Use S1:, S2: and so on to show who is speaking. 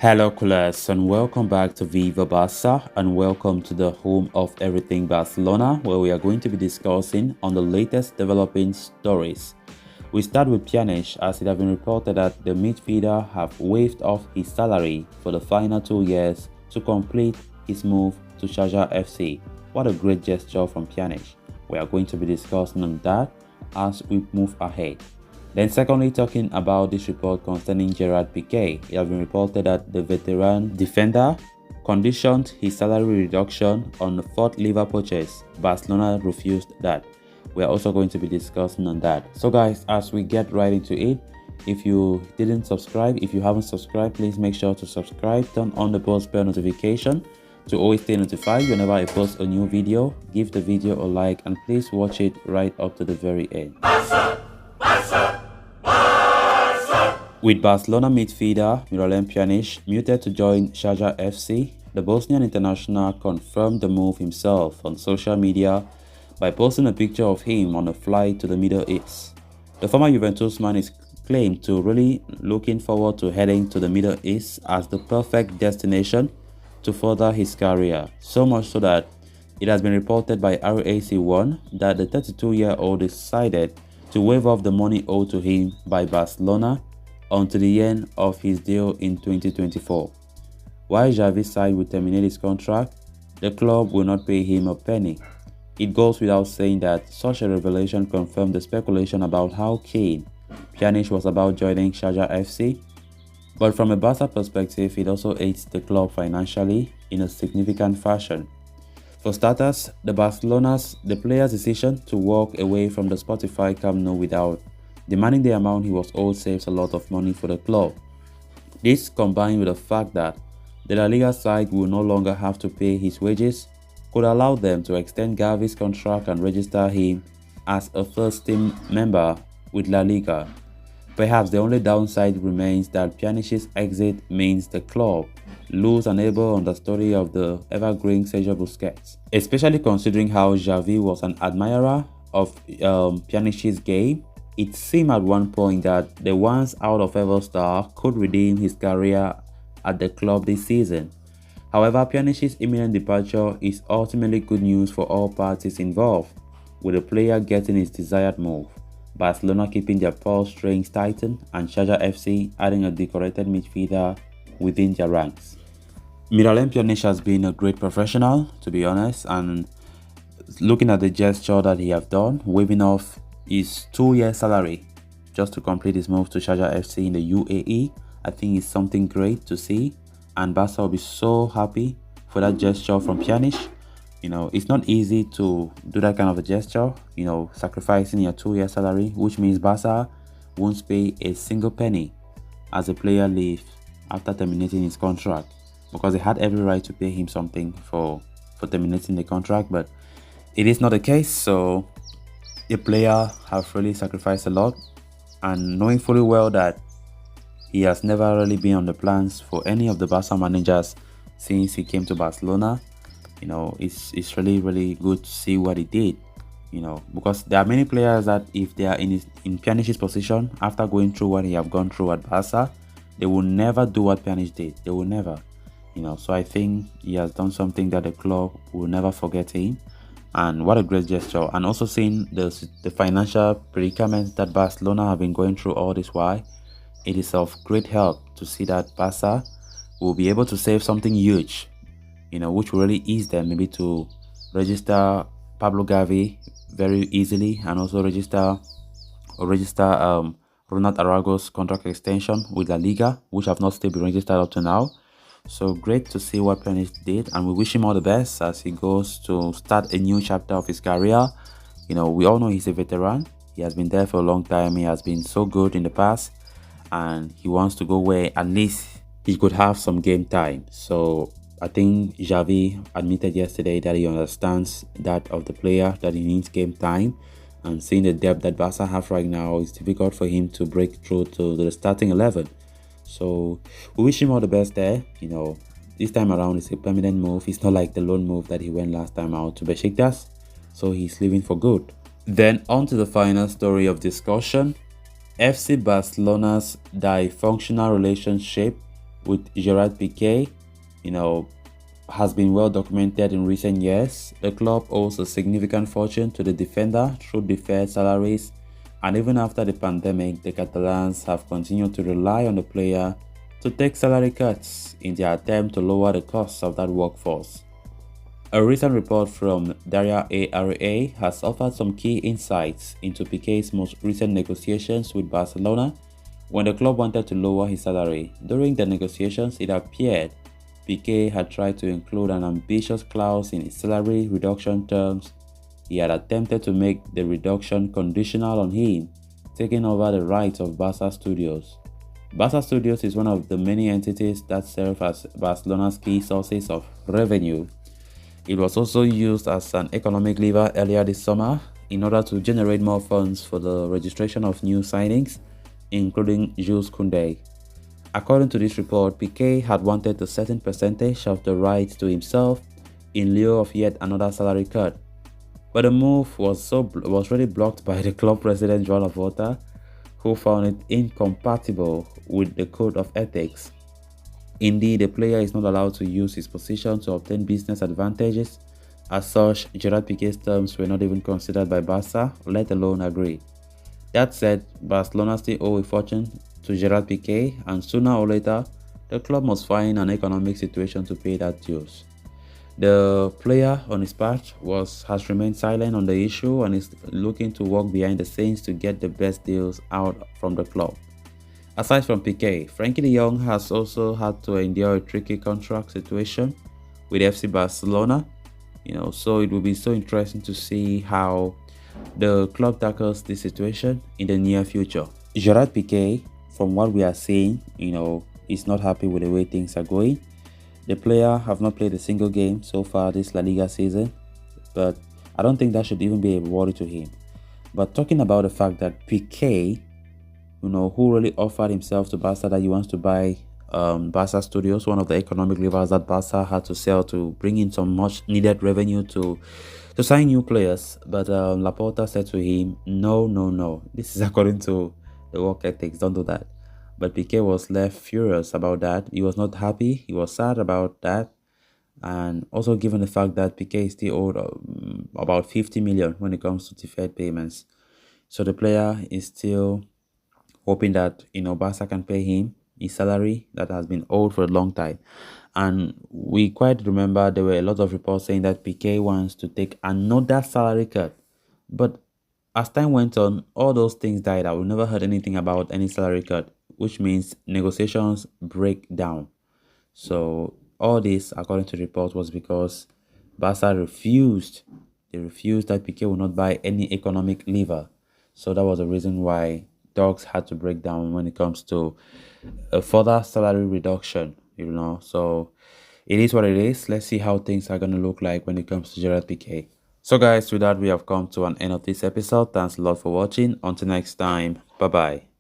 S1: Hello class and welcome back to Viva Barca and welcome to the home of everything Barcelona, where we are going to be discussing on the latest developing stories. We start with Pjanic, as it has been reported that the midfielder have waived off his salary for the final 2 years to complete his move to Sharjah FC. What a great gesture from Pjanic. We are going to be discussing on that as we move ahead. Then secondly, talking about this report concerning Gerard Pique, it has been reported that the veteran defender conditioned his salary reduction on the fourth Liverpool purchase. Barcelona refused that. We are also going to be discussing on that. So guys, as we get right into it, if you didn't subscribe, if you haven't subscribed, please make sure to subscribe, turn on the post bell notification to always stay notified whenever I post a new video. Give the video a like and please watch it right up to the very end. With Barcelona midfielder Miralem Pjanic muted to join Sharjah FC, the Bosnian international confirmed the move himself on social media by posting a picture of him on a flight to the Middle East. The former Juventus man is claimed to really looking forward to heading to the Middle East as the perfect destination to further his career, so much so that it has been reported by RAC1 that the 32-year-old decided to waive off the money owed to him by Barcelona until the end of his deal in 2024. While Xavi's side will terminate his contract, the club will not pay him a penny. It goes without saying that such a revelation confirmed the speculation about how keen Pjanic was about joining Sharjah FC. But from a Barca perspective, it also aids the club financially in a significant fashion. For starters, the player's decision to walk away from the Spotify Camp Nou without demanding the amount he was owed saves a lot of money for the club. This, combined with the fact that the La Liga side will no longer have to pay his wages, could allow them to extend Gavi's contract and register him as a first-team member with La Liga. Perhaps the only downside remains that Pjanic's exit means the club lose an able understudy of the evergreen Sergio Busquets, especially considering how Xavi was an admirer of Pjanic's game. It seemed at one point that the once out-of-ever star could redeem his career at the club this season. However, Pjanic's imminent departure is ultimately good news for all parties involved, with the player getting his desired move, Barcelona keeping their purse strings tightened, and Sharjah FC adding a decorated midfielder within their ranks. Miralem Pjanic has been a great professional, to be honest, and looking at the gesture that he has done, waiving off his 2-year salary just to complete his move to Sharjah FC in the UAE, I think is something great to see, and Barca will be so happy for that gesture from Pjanic. It's not easy to do that kind of a gesture, sacrificing your 2-year salary, which means Barca won't pay a single penny as the player leaves after terminating his contract, because they had every right to pay him something for terminating the contract, but it is not the case. So the player have really sacrificed a lot, and knowing fully well that he has never really been on the plans for any of the Barca managers since he came to Barcelona. It's really good to see what he did, because there are many players that if they are in Pjanic's position after going through what he have gone through at Barca, they will never do what Pjanic did. They will never, so I think he has done something that the club will never forget him. And what a great gesture. And also seeing the financial predicaments that Barcelona have been going through all this while, it is of great help to see that Barca will be able to save something huge, which will really ease them maybe to register Pablo Gavi very easily, and also register Ronald Arago's contract extension with La Liga, which have not still been registered up to now. So great to see what Pjanic did, and we wish him all the best as he goes to start a new chapter of his career. We all know he's a veteran. He has been there for a long time. He has been so good in the past, and he wants to go where at least he could have some game time. So I think Xavi admitted yesterday that he understands that of the player, that he needs game time, and seeing the depth that Barca have right now, it's difficult for him to break through to the starting 11. So we wish him all the best there. This time around it's a permanent move. It's not like the loan move that he went last time out to Besiktas. So he's leaving for good. Then on to the final story of discussion. FC Barcelona's dysfunctional relationship with Gerard Pique, you know, has been well documented in recent years. The club owes a significant fortune to the defender through deferred salaries, and even after the pandemic, the Catalans have continued to rely on the player to take salary cuts in their attempt to lower the costs of that workforce. A recent report from Daria ARA has offered some key insights into Pique's most recent negotiations with Barcelona when the club wanted to lower his salary. During the negotiations, it appeared Pique had tried to include an ambitious clause in his salary reduction terms. He had attempted to make the reduction conditional on him taking over the rights of Barca Studios. Barca Studios is one of the many entities that serve as Barcelona's key sources of revenue. It was also used as an economic lever earlier this summer in order to generate more funds for the registration of new signings, including Jules Koundé. According to this report, Pique had wanted a certain percentage of the rights to himself in lieu of yet another salary cut. But the move was really blocked by the club president Joan Laporta, who found it incompatible with the code of ethics. Indeed, the player is not allowed to use his position to obtain business advantages. As such, Gerard Pique's terms were not even considered by Barca, let alone agreed. That said, Barcelona still owe a fortune to Gerard Pique, and sooner or later, the club must find an economic situation to pay that dues. The player, on his part, has remained silent on the issue and is looking to work behind the scenes to get the best deals out from the club. Aside from Pique, Frenkie de Jong has also had to endure a tricky contract situation with FC Barcelona. So it will be so interesting to see how the club tackles this situation in the near future. Gerard Pique, from what we are seeing, is not happy with the way things are going. The player have not played a single game so far this La Liga season, but I don't think that should even be a worry to him. But talking about the fact that Pique, who really offered himself to Barca that he wants to buy Barca Studios, one of the economic levers that Barca had to sell to bring in some much needed revenue to sign new players. But Laporta said to him, no, this is according to the work ethics, don't do that. But Pique was left furious about that. He was not happy, he was sad about that. And also given the fact that Pique is still owed about 50 million when it comes to deferred payments. So the player is still hoping that Barca can pay him his salary that has been owed for a long time. And we quite remember there were a lot of reports saying that Pique wants to take another salary cut. But as time went on, all those things died out. We never heard anything about any salary cut, which means negotiations break down. So all this, according to reports, was because Barca refused. They refused that Pique would not buy any economic lever. So that was the reason why talks had to break down when it comes to a further salary reduction, So it is what it is. Let's see how things are going to look like when it comes to Gerard Pique. So guys, with that, we have come to an end of this episode. Thanks a lot for watching. Until next time, bye-bye.